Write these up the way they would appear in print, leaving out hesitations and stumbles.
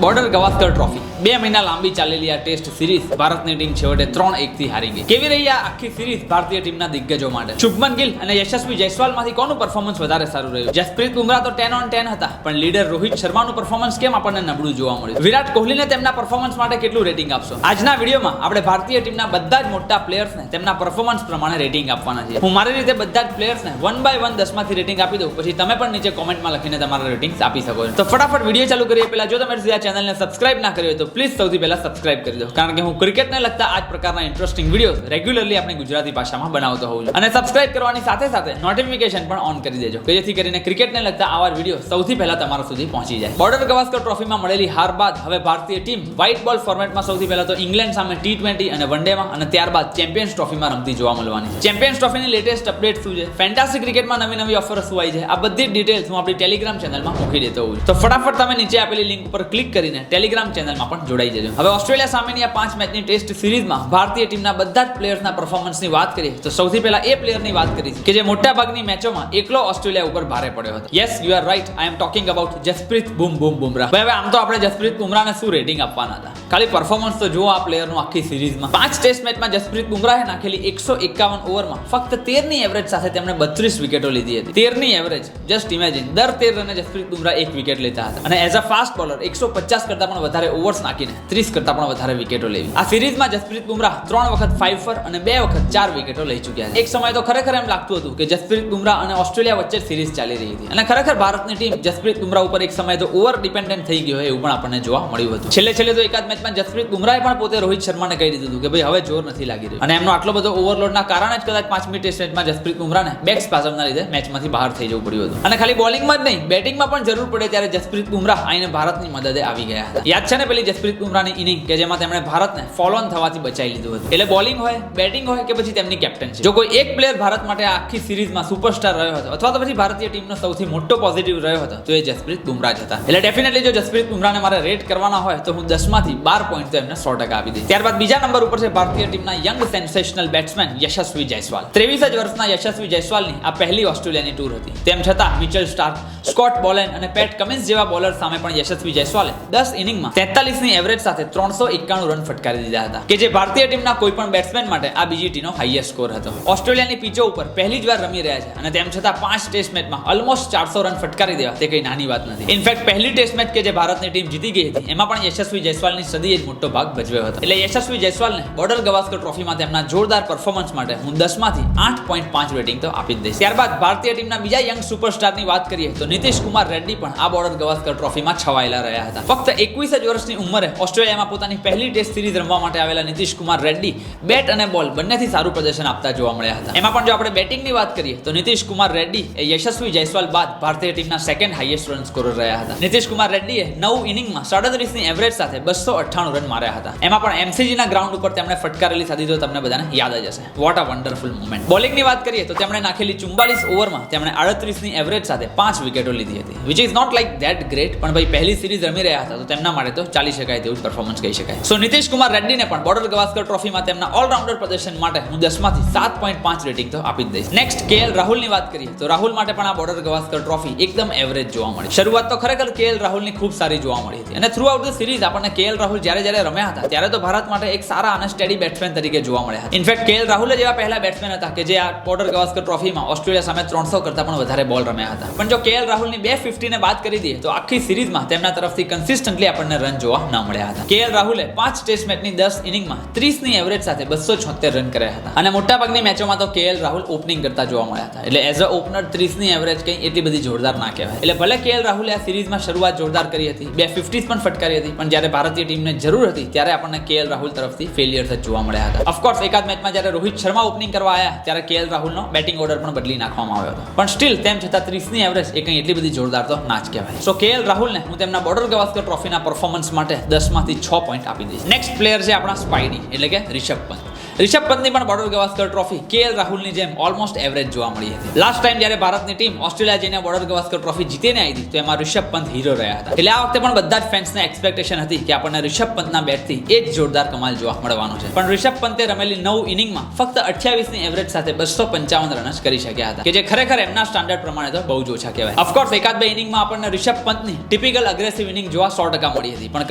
Border Gavaskar trophy 2 મહિના લાંબી ચાલેલી આ ટેસ્ટ સિરીઝ ભારતની ટીમ છેવટે 3-1 થી હારી ગઈ. કેવી રહી આ આખી સિરીઝ ભારતીય ટીમના દિગ્ગજો માટે? શુભમન ગિલ અને યશસ્વી જયસ્વાલમાંથી કોનું પરફોર્મન્સ વધારે સારું રહ્યું? જસપ્રીત બુમરાહ તો 10 on 10 હતા, પણ લીડર રોહિત શર્માનું પરફોર્મન્સ કેમ આપણને નબળું જોવા મળ્યું? વિરાટ કોહલીને તેમના પરફોર્મન્સ માટે કેટલું રેટિંગ આપશો? આજના વિડીયોમાં આપણે ભારતીય ટીમના બધા જ મોટા પ્લેયર્સને તેમના પરફોર્મન્સ પ્રમાણે રેટિંગ આપવાના છે. હું મારી રીતે બધા જ પ્લેયર્સને 1 by 1 10 માંથી રેટિંગ આપી દઉં, પછી તમે પણ નીચે કોમેન્ટમાં લખીને તમારા રેટિંગ્સ આપી શકો છો. તો ફટાફટ વિડીયો ચાલુ કરીએ પહેલા જો તમે ચેનલને સબસ્ક્રાઇબ ના કરી હોય તો પ્લીઝ સૌથી પહેલા સબસ્ક્રાઇબ કરી દો, કારણ કે હું ક્રિકેટને લગતા આ જ પ્રકારના ઇન્ટરેસ્ટિંગ વિડીયોઝ રેગ્યુલરલી આપણી ગુજરાતી ભાષામાં બનાવતો હોઉં છું. અને સબસ્ક્રાઇબ કરવાની સાથે સાથે નોટિફિકેશન પણ ઓન કરી દેજો, કે જેથી કરીને ક્રિકેટને લગતા આવા વિડીયો સૌથી પહેલા તમારા સુધી પહોંચી જાય. બોર્ડર ગવાસ્કર ટ્રોફીમાં મળેલી હાર બાદ હવે ભારતીય ટીમ વ્હાઇટ બોલ ફોર્મેટમાં સૌથી પહેલા તો ઇંગ્લેન્ડ સામે T20 અને વનડેમાં અને ત્યારબાદ ચેમ્પિયન્સ ટ્રોફીમાં રમતી જોવા મળવાની છે. ચેમ્પિયન્સ ટ્રોફીની લેટેસ્ટ અપડેટ શું છે, ફેન્ટાસી ક્રિકેટમાં નવી ઓફર શું આવી છે, આ બધી ડિટેલ્સ હું આપણી ટેલિગ્રામ ચેનલમાં મૂકી દેતો હોઉં છું. તો ફટાફટ તમે નીચે આપેલી લિંક પર ક્લિક કરીને ટેલિગ્રામ ચેનલમાં પણ જોડાઈ જજો. હવે ઓસ્ટ્રેલિયા સામેની આ 5 મેચની ટેસ્ટ સિરીઝમાં ભારતીય ટીમના બધા જ પ્લેયર્સના પરફોર્મન્સની વાત કરીએ તો સૌથી પહેલા એ પ્લેયરની વાત કરી કે જે મોટા ભાગની મેચોમાં એકલો ઓસ્ટ્રેલિયા ઉપર ભારે પડ્યો હતો. Yes, you are right, I am talking about Jasprit Bumrah. હવે આમ તો આપણે જસપ્રીત બુમરાહને શું રેટિંગ આપવાના હતા? ખાલી પરફોર્મન્સ તો જુઓ આ પ્લેયરનું આખી સિરીઝમાં. 5 ટેસ્ટ મેચમાં જસપ્રીત બુમરાહે નાખેલી 151 ઓવરમાં ફક્ત 13 ની એવરેજ સાથે તેમણે 32 વિકેટો લીધી હતી. 13 ની એવરેજ, જસ્ટ ઇમેજિન, દર 13 રને જસપ્રીત બુમરાહ 1 વિકેટ લેતા હતા. અને એઝ અ ફાસ્ટ બોલર 150 કરતા પણ વધારે ઓવર્સ નાખીને 30 કરતા પણ વધારે વિકેટો લેવી. આ સિરીઝમાં જસપ્રીત બુમરાહ 3 વખત 5 ફોર અને 2 વખત 4 વિકેટો લઈ ચૂક્યા છે. એક સમય તો ખરેખર એમ લાગતું હતું કે જસપ્રીત બુમરાહ અને ઓસ્ટ્રેલિયા વચ્ચે સિરીઝ ચાલી રહી હતી, અને ખરેખર ભારતની ટીમ જસપ્રીત બુમરાહ ઉપર એક સમય તો ઓવર ડિપેન્ડન્ટ થઈ ગયો હોય એવું પણ આપણને જોવા મળ્યું હતું. છેલ્લે તો એકાદ મેચમાં જસપ્રીત બુમરાહે પણ પોતે રોહિત શર્માને કહી દીધું હતું કે ભાઈ હવે જોર નથી લાગી રહ્યું, અને એમનો આટલો બધો ઓવરલોડના કારણે જ કદાચ 5મી ટેસ્ટ મેચમાં જસપ્રીત બુમરાહને બેક સ્પાઝમના લીધે મેચમાંથી બહાર થઈ જવું પડ્યું હતું. અને ખાલી બોલિંગમાં જ નહીં, બેટિંગમાં પણ જરૂર પડે ત્યારે જસપ્રીત બુમરાહ આઈને ભારતની મદદે આવી ગયા હતા. યાદ છે ને પેલી જસપ્રીત બુમરાહની ઇનિંગ કે જેમાં તેમણે ભારતને ફોલો ઓન થવાથી બચાવી લીધું હતું? એટલે બોલિંગ હોય, બેટિંગ હોય કે પછી તેમની કેપ્ટનશીપ, જો કોઈ એક પ્લેયર ભારત માટે આખી સિરીઝમાં સુપરસ્ટાર રહ્યો હતો અથવા તો પછી ભારતીય ટીમનો સૌથી મોટો પોઝિટિવ રહ્યો હતો તો એ જસપ્રીત બુમરાહ જ હતા. એટલે ડેફિનેટલી જો જસપ્રીત બુમરાહને મારે રેટ કરવાના હોય તો હું 10 માંથી 12 પોઈન્ટ તો એમને 100% આપી દઈશ. ત્યારબાદ બીજા નંબર ઉપર છે ભારતીય ટીમના યંગ સેન્સેશનલ બેટ્સમેન યશસ્વી જયસ્વાલ. 23 જ વર્ષના યશસ્વી જયસ્વાલની આ પહેલી ઓસ્ટ્રેલિયાની ટૂર હતી. તેમ છતાં મિચેલ સ્ટાર્ક, સ્કોટ બોલેન અને પેટ કમિન્સ જેવા બોલર સામે પણ યશસ્વી જયસ્વાલે 10 ઇનિંગમાં 43 ની એવરેજ સાથે 391 રન ફટકારી દીધા હતા, કે જે ભારતીય ટીમના કોઈ પણ બેટ્સમેન માટે આ બીજી ટીમનો હાઈએસ્ટ સ્કોર હતો. ઓસ્ટ્રેલિયાની પીચો ઉપર પહેલી જ વાર રમી રહ્યા છે, અને તેમ છતાં 5 ટેસ્ટ મેચમાં ઓલમોસ્ટ 400 રન ફટકારી દેવા તે કઈ નાની વાત નથી. ઇનફેક્ટ પહેલી ટેસ્ટ મેચ કે જે ભારતની ટીમ જીતી ગઈ હતી એમાં પણ યશસ્વી જયસ્વાલની સદીએ જ મોટો ભાગ ભજવ્યો હતો. એટલે યશસ્વી જયસ્વાલને બોર્ડર ગવાસ્કર ટ્રોફીમાં તેમના જોરદાર પરફોર્મન્સ માટે હું 10 માંથી 8.5 રેટિંગ તો આપી જ દઈશ. ત્યારબાદ ભારતીય ટીમના બીજા યંગ સુપરસ્ટારની વાત કરીએ તો નીતિશ કુમાર રેડ્ડી પણ આ બોર્ડર ગવાસ્કર ટ્રોફીમાં છવાયેલા રહ્યા હતા. ફક્ત 21 જ વર્ષની ઉંમરે ઓસ્ટ્રેલિયામાં પોતાની પહેલી ટેસ્ટ સિરીઝ રમવા માટે આવેલા નીતિશ કુમાર રેડ્ડી બેટ અને બોલ બંનેથી સારું પ્રદર્શન આપતા જોવા મળ્યા હતા. એમાં પણ જો આપણે બેટિંગની વાત કરીએ તો નીતિશ કુમાર રેડ્ડી એ યશસ્વી જયસ્વાલ બાદ ભારતીય ટીમના સેકન્ડ હાઈએસ્ટ રન સ્કોરર રહ્યા હતા. નીતિશ કુમાર રેડ્ડીએ 9 ઇનિંગમાં 37 ની એવરેજ સાથે 298 રન માર્યા હતા. એમાં પણ MCG ના ગ્રાઉન્ડ ઉપર તેમણે ફટકારેલી સાદી તો તમને બધાને યાદ જ હશે. What a wonderful moment. બોલિંગની વાત કરીએ તો તેમણે નાખેલી 44 ઓવરમાં તેમણે 38 ની એવરેજ સાથે 5 વિકેટો લીધી હતી, which is not like that great, પણ ભાઈ પહેલી સિરીઝ રમી રહ્યા હતા તો તેમના માટે તો ચાલી શકાય તેવું પરફોર્મન્સ કહી શકાય. સો નીતિશ કુમાર રેડ્ડીને પણ બોર્ડર ગવાસ્કર ટ્રોફીમાં તેમના ઓલરાઉન્ડર પ્રદર્શન માટે હું 10 માંથી 7.5 રેટિંગ તો આપી જ દઈશ. નેક્સ્ટ KL રાહુલની વાત કરીએ તો રાહુલ માટે પણ આ બોર્ડર ગવાસ્કર ટ્રોફી એકદમ એવરેજ જોવા મળી. શરૂઆત તો ખરેખર KL રાહુલની ખૂબ સારી જોવા મળી હતી, અને થ્રુ આઉટ ધ સિરીઝ આપણને KL રાહુલ જ્યારે રમ્યા હતા ત્યારે તો ભારત માટે એક સારા અને સ્ટેડી બેટ્સમેન તરીકે જોવા મળ્યા હતા. ઇનફેક્ટ KL રાહુલ જેવા પહેલા બેટ્સમેન હતા કે જે આ બોર્ડર ગવાસ્કર ટ્રોફીમાં ઓસ્ટ્રેલિયા સામે 300 કરતા પણ વધારે બોલ રમ્યા હતા. પણ જો KL રાહુલની 250 ને બાદ કરી દઈએ તો આખી સિરીઝમાં તેમના તરફથી કન્સિસ્ટન્ટલી આપણને રન જોવા ન મળ્યા હતા. KL રાહુલે 5 ટેસ્ટ મેચની 10 ઇનિંગમાં 30 ની એવરેજ સાથે 276 રન કર્યા હતા, અને મોટાભાગની મેચોમાં તો KL રાહુલ ઓપનિંગ કરતા જોવા મળ્યા હતા. એટલે એઝ અ ઓપનર 30 ની એવરેજ કંઈ એટલી બધી જોરદાર ના કહેવાય. એટલે ભલે KL રાહુલે આ સિરીઝમાં શરૂઆત જોરદાર કરી હતી, 250 પણ ફટકારી હતી, પણ જ્યારે ભારતીય ટીમને જરૂર હતી ત્યારે આપણને KL રાહુલ તરફથી ફેલિયર જ જોવા મળ્યા હતા. ઓફકોર્સ એકાદ મેચમાં જ્યારે રોહિત શર્મા ઓપનિંગ કરવા આવ્યા ત્યારે KL રાહુલનો બેટિંગ ઓર્ડર પણ બદલી નાખવામાં આવ્યો હતો, પણ સ્ટીલ તેમ છતાં 30 ની એવરેજ એ કંઈ એટલી બધી જોરદાર તો ના જ કહેવાય. સો KL રાહુલને હું તેમના બોર્ડર ગવાસ્કર ટ્રોફીના પરફોર્મન્સ માટે 10 માંથી 6 પોઈન્ટ આપી દઈશ. નેક્સ્ટ પ્લેયર છે આપણા સ્પાઇડી એટલે કે રિષભ પંત. રિષભ પંતની પણ બોર્ડર ગવાસ્કર ટ્રોફી કેએલ રાહુલની જેમ ઓલમોસ્ટ એવરેજ જોવા મળી હતી. લાસ્ટ ટાઈમ જ્યારે ભારતની ટીમ ઓસ્ટ્રેલિયા જઈને બોર્ડર ગવાસ્કર ટ્રોફી જીતીને આવી હતી તો એમાં રિષભ પંત હીરો રહ્યા હતા. એટલે આ વખતે પણ બધા જ ફેન્સને એક્સપેક્ટેશન હતી કે આપણને રિષભ પંતના બેટથી એક જોરદાર કમાલ જોવા મળવાનો છે. પણ રિષભ પંતે રમેલી 9 ઇનિંગમાં ફક્ત 28 ની એવરેજ સાથે 255 રન જ કરી શક્યા હતા, કે જે ખરેખર એમના સ્ટાન્ડર્ડ પ્રમાણે તો બહુ જ ઓછા કહેવાય. ઓફકોર્સ એકાદ બે ઇનિંગમાં આપણને રિષભ પંતની ટિપિકલ અગ્રેસિવ ઇનિંગ જોવા 100% મળી હતી, પણ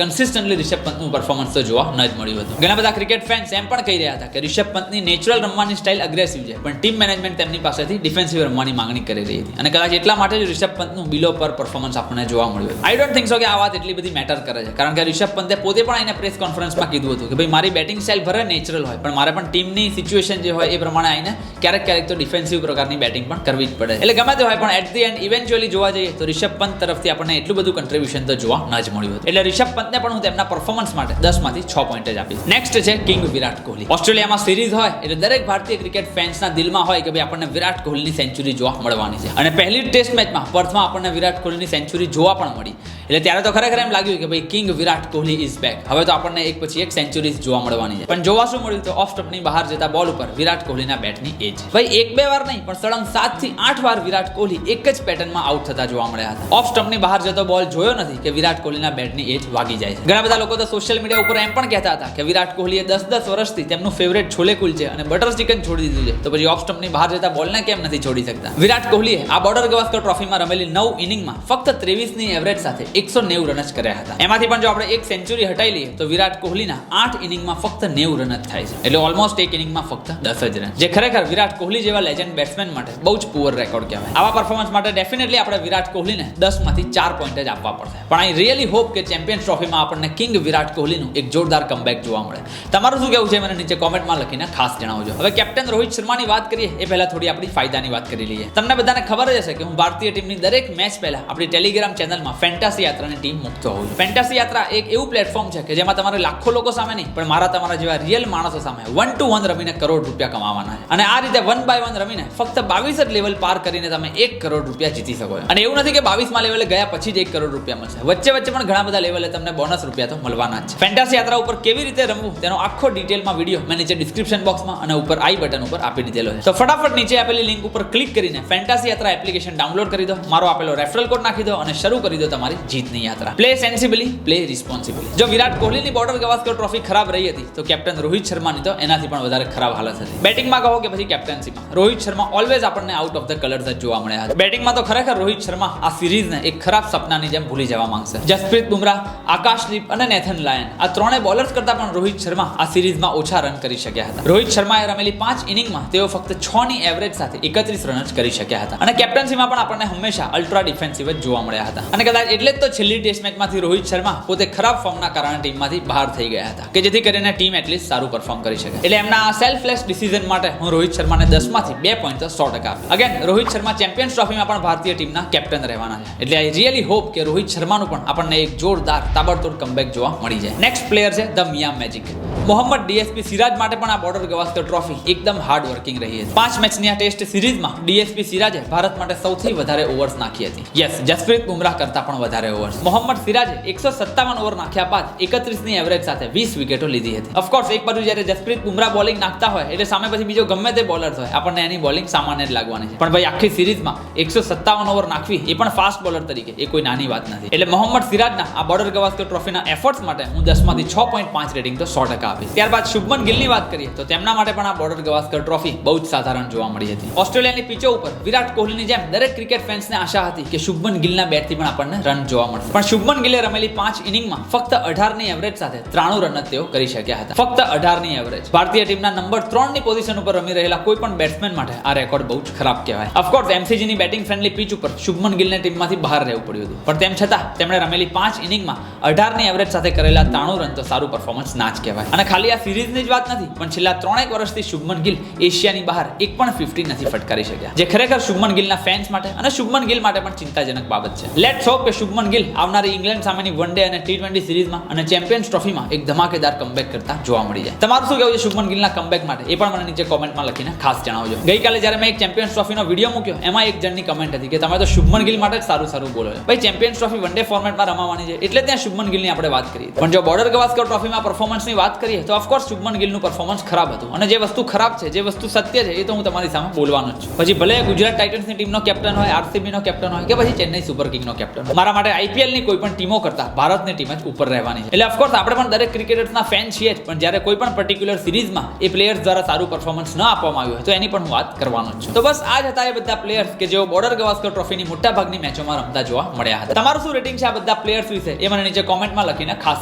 કન્સિસ્ટન્ટલી રિષભ પંતનું પરફોર્મન્સ તો જોવા ન જ મળ્યું હતું. ઘણા બધા ક્રિકેટ ફેન્સ એમ પણ કહી રહ્યા હતા કે રિષભ પંતની નેચરલ રમવાની સ્ટાઇલ અગ્રેસિવ છે, પણ ટીમ મેનેજમેન્ટ તેમની પાસેથી ડિફેન્સિવ રમવાની માંગણી કરી રહી હતી, અને કદાચ એટલા માટે જ રિષભ પંતનું બિલો પર પરફોર્મન્સ આપણને જોવા મળ્યું. આઈ ડોન્ટ થિંક સો કે આ વાત એટલી બધી મેટર કરે છે, કારણ કે રિષભ પંતે પોતે પણ આઈને પ્રેસ કોન્ફરન્સમાં કીધું હતું કે ભાઈ મારી બેટિંગ સ્ટાઇલ ભલે નેચરલ હોય, પણ મારે પણ ટીમની સિચ્યુએશન જે હોય એ પ્રમાણે આઈને ક્યારેક તો ડિફેન્સિવ પ્રકારની બેટિંગ પણ કરવી જ પડે. એટલે ગમે તે હોય પણ એટ ધી એન્ડ ઇવેન્ચ્યુઅલી જોવા જઈએ તો રિષભ પંત તરફથી આપણને એટલું બધું કન્ટ્રીબ્યુશન તો જોવા ન જ મળ્યું હતું. એટલે રિષભ પંતને પણ હું તેમના પરફોર્મન્સ માટે 10 માંથી 6 પોઈન્ટ જ આપીશ. નેક્સ્ટ છે કિંગ વિરાટ કોહલી. ઓસ્ટ્રેલિયામાં સિરીઝ હોય એટલે દરેક ભારતીય ક્રિકેટ ફેન્સના દિલમાં હોય કે ભાઈ આપણને વિરાટ કોહલીની સેન્ચુરી જોવા મળવાની છે, અને પહેલી ટેસ્ટ મેચમાં પર્થમાં આપણને વિરાટ કોહલીની સેન્ચુરી જોવા પણ મળી. એટલે ત્યારે તો ખરેખર એમ લાગ્યું કે ભાઈ king Virat Kohli is back. હવે તો આપણને એક પછી એક સેન્ચુરીઝ જોવા મળવાની છે. પણ જોવા શું મળ્યું તો ઓફ સ્ટમ્પની બહાર જતા બોલ ઉપર વિરાટ કોહલીના બેટની એજ. ભાઈ એક બે વાર નહીં પણ સળંગ 7 થી 8 વાર વિરાટ કોહલી એક જ પેટર્નમાં આઉટ થતા જોવા મળ્યા હતા. ઓફ સ્ટમ્પની બહાર જતો બોલ જોયો નથી કે વિરાટ કોહલીના બેટની એજ વાગી જાય છે. ઘણા બધા લોકો તો સોશિયલ મીડિયા ઉપર એમ પણ કહેતા હતા કે વિરાટ કોહલીએ 10 વર્ષથી તેમનું ફેવરેટ છોલે કુલચે અને બટર ચિકન છોડી દીધું છે, તો પછી ઓફ સ્ટમ્પની બહાર જતા બોલને કેમ નથી છોડી શકતા. વિરાટ કોહલીએ આ બોર્ડર ગવાસ્કર ટ્રોફીમાં રમેલી 9 ઇનિંગમાં ફક્ત 23 ની એવરેજ સાથે 190 રન જ કર્યા હતા. એમાંથી પણ જો આપણે એક સેન્ચુરી હટાવી લઈએ તો વિરાટ કોહલીના 8 ઇનિંગમાં ફક્ત 90 રન જ થાય છે. એટલે ઓલમોસ્ટ એક ઇનિંગમાં ફક્ત 10 જ રન, જે ખરેખર વિરાટ કોહલી જેવા લેજન્ડ બેટ્સમેન માટે બહુ જ પુઅર રેકોર્ડ કહેવાય. આવા પરફોર્મન્સ માટે ડેફિનેટલી આપણે વિરાટ કોહલીને 10 માંથી 4 પોઈન્ટ જ આપવા પડશે. પણ આઈ રિયલી હોપ કે ચેમ્પિયન્સ ટ્રોફીમાં આપણને કિંગ વિરાટ કોહલીનું એક જોરદાર કમબેક જોવા મળે. તમારું શું કહેવું છે મને નીચે કોમેન્ટમાં લખીને ખાસ જણાવજો. હવે કેપ્ટન રોહિત શર્માની વાત કરીએ એ પહેલા થોડી આપણી ફાયદાની વાત કરી લઈએ. તમને બધાને ખબર જ હશે કે હું ભારતીય ટીમની દરેક મેચ પહેલા આપણી ટેલિગ્રામ ચેનલમાં ફેન્ટાસી યાત્રાની ટીમ મૂકતો હોઉં છું. ફેન્ટાસી યાત્રા એક એવું પ્લેટફોર્મ છે કે જેમાં તમારે લાખો લોકો સામે નહીં પણ મારા તમારા જેવા રિયલ માણસો સામે 1-to-1 રમીને કરોડ રૂપિયા કમાવાના છે. અને આ રીતે 1-by-1 રમીને ફક્ત 22 જ લેવલ પાર કરીને તમે 1 કરોડ રૂપિયા જીતી શકો. અને એવું નથી કે 22માં લેવલે ગયા પછી જ 1 કરોડ રૂપિયા મળશે. વચ્ચે પણ ઘણા બધા લેવલે તમને બોનસ રૂપિયા તો મળવાના જ છે. ફેન્ટાસી યાત્રા ઉપર કેવી રીતે રમવું તેનો આખો ડિટેલમાં વિડીયો મેં નીચે ડિસ્ક્રિપ્શન બોક્સમાં અને ઉપર આઈ બટન ઉપર આપી દીધેલો છે. તો ફટાફટ નીચે આપેલી લિંક ઉપર ક્લિક કરીને ફેન્ટાસી યાત્રા એપ્લિકેશન ડાઉનલોડ કરી દો, મારો આપેલો રેફરલ કોડ નાખી દો અને શરૂ કરી દો તમારી જીતની યાત્રા. Play sensibly, play responsibly. જો વિરાટ કોહલીની બોર્ડર ગવાસ્કર ટ્રોફી ખરાબ રહી હતી તો કેપ્ટન રોહિત શર્માની તો એનાથી પણ વધારે ખરાબ હાલત હતી. બેટિંગમાં કહો કે પછી કેપ્ટન્સીમાં રોહિત શર્મા ઓલવેઝ આપણને આઉટ ઓફ ધ કલર્સ જ જોવા મળ્યા હતા. બેટિંગમાં તો ખરેખર રોહિત શર્મા આ સિરીઝને એક ખરાબ સપનાની જેમ ભૂલી જવા માંગશે. જસપ્રીત બુમરાહ, આકાશદીપ અને નેથન લાયન આ ત્રણે બોલર્સ કરતા પણ રોહિત શર્મા આ સિરીઝમાં ઓછા રન કરી શક્યા હતા. રોહિત શર્માએ રમેલી 5 ઇનિંગમાં તેઓ ફક્ત 6 ની એવરેજ સાથે 31 રન જ કરી શક્યા હતા. અને કેપ્ટન્સીમાં પણ આપણને હંમેશા અલ્ટ્રા ડિફેન્સિવ જ જોવા મળ્યા હતા. અને કદાચ એટલે જ તો છેલ્લી ટેસ્ટ મેચમાંથી રોહિત શર્મા પોતે ખરાબ ફોર્મના કારણે ટીમમાંથી બહાર થઈ ગયા હતા, કે જેથી કરીને ટીમ એટલીસ્ટ સારું પરફોર્મ કરી શકે. એટલે એમના આ સેલ્ફલેસ ડિસિઝન માટે હું રોહિત શર્માને 10 માંથી 2 પોઈન્ટ તો 100% આપીશ. અગેન રોહિત શર્મા ચેમ્પિયન્સ ટ્રોફીમાં પણ ભારતીય ટીમના કેપ્ટન રહેવાના છે. એટલે આઈ રિયલી હોપ કે રોહિત શર્માનું પણ આપણને એક જોરદાર તાબડતોડ કમબેક જોવા મળી જાય. નેક્સ્ટ પ્લેયર છે the Miyan magic. Mohammed DSP Siraj માટે પણ આ બોર્ડર ગવાસ્કર ટ્રોફી એકદમ હાર્ડ વર્કિંગ રહી હતી. 5 મેચની આ ટેસ્ટ સિરીઝમાં ડીએસપી સિરાજે ભારત માટે સૌથી વધારે ઓવર્સ નાખી હતી. યસ, જસપ્રીત બુમરાહ કરતા પણ વધારે ઓવર્સ. મોહમ્મદ સિરાજે 157 ઓવર નાખ્યા બાદ 31 ની એવરેજ સાથે 20 વિકેટો લીધી હતી. ઓફકોર્સ એક બાજુ જ્યારે જસપ્રીત બુમરાહ બોલિંગ નાખતા હોય એટલે સામે પછી બીજો ગમે તે બોલર હોય આપણને એની બોલિંગ સામાન્ય જ લાગવાની છે. પણ ભાઈ આખી સિરીઝમાં 157 ઓવર નાખવી એ પણ ફાસ્ટ બોલર તરીકે એ કોઈ નાની વાત નથી. એટલે મોહમ્મદ સિરાજના આ બોર્ડર ગવાસ્કર ટ્રોફીના એફર્ટ્સ માટે હું 10 માંથી 6.5 રેટિંગ તો 100% આપીશ. ત્યારબાદ શુભમન ગિલની વાત કરીએ તો તેમના માટે પણ આ બોર્ડર ગવાસ્કર ટ્રોફી બહુ જ સાધારણ જોવા મળી હતી. ઓસ્ટ્રેલિયાની પિચો ઉપર વિરાટ કોહલીની જેમ દરેક ક્રિકેટ ફેન્સને આશા હતી કે શુભમન ગિલના બેટથી પણ આપણને રન જોવા મળશે. પણ શુભમન ગિલે રમેલી 5 ઇનિંગમાં ફક્ત 18 ની એવરેજ સાથે 93 રન જ તેઓ કરી શક્યા હતા. ફક્ત 18 ની એવરેજ. ભારતીય ટીમના નંબર 3 ની પોઝિશન ઉપર રમી રહેલા કોઈ પણ બેટ્સમેન માટે આ રેકોર્ડ બહુ જ ખરાબ કહેવાય. ઓફકોર્સ એમસીજીની બેટિંગ ફ્રેન્ડલી પિચ ઉપર શુભમન ગિલને ટીમમાંથી બહાર રહેવું પડ્યું હતું. પણ તેમ છતાં તેમણે રમેલી 5 ઇનિંગમાં 18 ની એવરેજ સાથે કરેલા 93 રન તો સારું પરફોર્મન્સ ના જ કહેવાય. અને ખાલી આ સિરીઝની જ વાત નથી પણ છેલ્લા 3 વર્ષથી શુભમન ગિલ એશિયાની બહાર એક પણ 50 નથી ફટકારી શક્યા, જે ખરેખર શુભમન ગિલના ફેન્સ માટે અને શુભમન ગિલ માટે પણ ચિંતાજનક બાબત છે. લેટ્સ હોપ કે શુભમન ગિલ આવનારી ઇંગ્લેન્ડ સામેની વન ડે અને T20 સિરીઝમાં અને ચેમ્પિયન્સ ટ્રોફીમાં એક ધમાકેદાર કમબેક કરતા જોવા મળી જાય. તમારું શું કહેવું છે શુભમન ગિલના કમબેક માટે એ પણ મને નીચે કોમેન્ટમાં લખીને ખાસ જણાવજો. ગઈકાલે જ્યારે મેં એક ચેમ્પિયન્સ ટ્રોફીનો વિડીયો મૂક્યો એમાં એક જણની કમેન્ટ હતી કે તમે તો શુભમન ગિલ માટે જ સારું બોલો છો. ભાઈ ચેમ્પિયન્સ ટ્રોફી વન ડે ફોર્મેટમાં રમાવાની છે એટલે ત્યાં શુભમન ગિલની આપણે વાત કરીએ. પણ જો બોર્ડર ગવાસ્કર ટ્રોફીમાં પરફોર્મન્સની વાત કરીએ તો ઓફકોર્સ શુભમન ગિલનું પરફોર્મન્સ ખરાબ હતું અને જે વસ્તુ ખરાબ છે, જે વસ્તુ સત્ય છે, એ તો હું તમારી સામે બોલવાનો જ છું. પછી ભલે ગુજરાત ટાઇટન્સની ટીમનો કેપ્ટન હોય, આરસીબી નો કેપ્ટન હોય કે પછી ચેન્નઈ સુપર કિંગનો કેપ્ટન હોય, મારા માટે આઈપીએલ ની કોઈ પણ ટીમો કરતા ભારતની ટીમ જ ઉપર રહેવાની છે. એટલે ઓફકોર્સ આપણે પણ દરેક ક્રિકેટર્સના ફેન છીએ જ, પણ જ્યારે કોઈ પણ પર્ટિક્યુલર સિરીઝમાં એ પ્લેયર્સ દ્વારા સારું પરફોર્મન્સ ન આપવામાં આવ્યું હોય તો એની પણ હું વાત કરવાનો જ છું. તો બસ આ જ હતા એ બધા પ્લેયર્સ કે જેઓ બોર્ડર ગવાસ્કર ટ્રોફીની મોટાભાગની મેચોમાં રમતા જોવા મળ્યા હતા. તમારું શું રેટિંગ છે આ બધા પ્લેયર્સ વિશે એ મને નીચે કોમેન્ટમાં લખીને ખાસ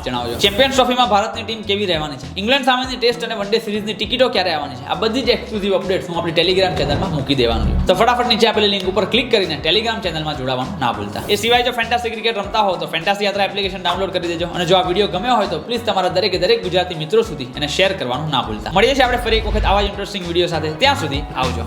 જણાવજો. ચેમ્પિયન્સ ટ્રોફીમાં ભારતની ટીમ કેવી રહેવાની છે, ઇંગ્લેન્ડ સામેની ટેસ્ટ અને વન ડે સિરીઝની ટિકિટો ક્યારે આવવાની છે, આ બધી જ એક્સક્લુઝિવ અપડેટ્સ હું આપણી ટેલિગ્રામ ચેનલમાં મૂકી દેવાનું છું. તો ફટાફટ નીચે આપેલી લિંક ઉપર ક્લિક કરીને ટેલિગ્રામ ચેનલમાં જોડાવાનું ના ભૂલતા. એ સિવાય જો ફેન્ટાસી ક્રિકેટ રમતા હો તો ફેન્ટાસી યાત્રા એપ્લિકેશન ડાઉનલોડ કરી દેજો અને જો આ વિડીયો ગમ્યો હોય તો પ્લીઝ તમારા દરેક ગુજરાતી મિત્રો સુધી એને શેર કરવાનું ના ભૂલતા. મળીએ છીએ આપણે ફરી એક વખત આવા જ ઇન્ટરેસ્ટિંગ વિડીયો સાથે. ત્યાં સુધી આવજો.